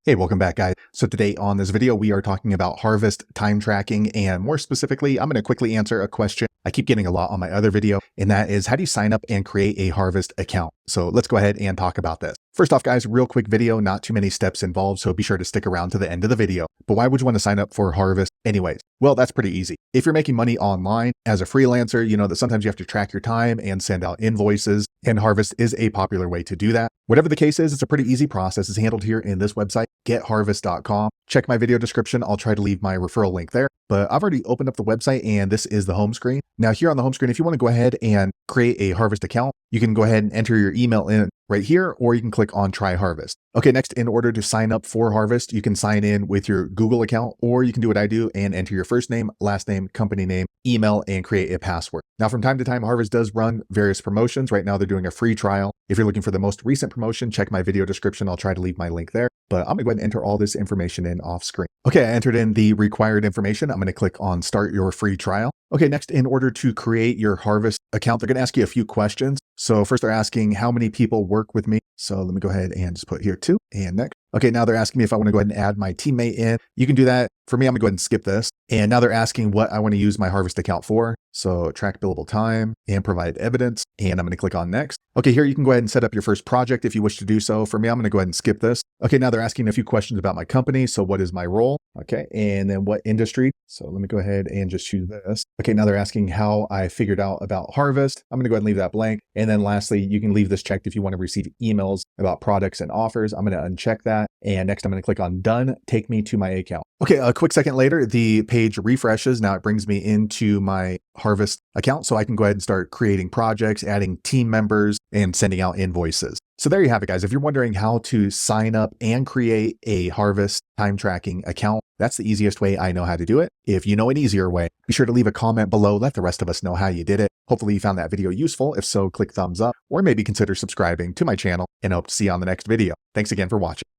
Hey, welcome back, guys. So today on this video, we are talking about harvest time tracking, and more specifically, I'm going to quickly answer a question I keep getting a lot on my other video, and that is, how do you sign up and create a harvest account? So let's go ahead and talk about this. First off, guys, real quick video, not too many steps involved, so be sure to stick around to the end of the video. But why would you want to sign up for harvest anyways? Well, that's pretty easy. If you're making money online as a freelancer, you know that sometimes you have to track your time and send out invoices, and harvest is a popular way to do that. Whatever the case is, it's a pretty easy process. It's handled here in this website, getharvest.com. Check my video description. I'll try to leave my referral link there, but I've already opened up the website and this is the home screen. Now here on the home screen, if you want to go ahead and create a harvest account, you can go ahead and enter your email in right here, or you can click on try harvest. Okay, next, in order to sign up for harvest, you can sign in with your Google account, or you can do what I do and enter your first name, last name, company name, email, and create a password. Now, from time to time, Harvest does run various promotions. Right now, they're doing a free trial. If you're looking for the most recent promotion, check my video description. I'll try to leave my link there, but I'm gonna go ahead and enter all this information in off screen. Okay, I entered in the required information. I'm gonna click on start your free trial. Okay, next, in order to create your Harvest account, they're gonna ask you a few questions. So first they're asking how many people work with me. So let me go ahead and just put here 2 and next. Okay, now they're asking me if I want to go ahead and add my teammate in. You can do that. For me, I'm gonna go ahead and skip this. And now they're asking what I want to use my Harvest account for. So track billable time and provide evidence. And I'm going to click on next. Okay, here you can go ahead and set up your first project if you wish to do so. For me, I'm going to go ahead and skip this. Okay, now they're asking a few questions about my company. So what is my role? Okay, and then what industry? So let me go ahead and just choose this. Okay, now they're asking how I figured out about Harvest. I'm going to go ahead and leave that blank. And then lastly, you can leave this checked if you want to receive emails about products and offers. I'm going to uncheck that. And next, I'm going to click on done. Take me to my account. Okay, a quick second later, the page refreshes. Now it brings me into my Harvest account, so I can go ahead and start creating projects, adding team members, and sending out invoices. So there you have it, guys. If you're wondering how to sign up and create a Harvest time tracking account, that's the easiest way I know how to do it. If you know an easier way, be sure to leave a comment below. Let the rest of us know how you did it. Hopefully you found that video useful. If so, click thumbs up, or maybe consider subscribing to my channel, and I hope to see you on the next video. Thanks again for watching.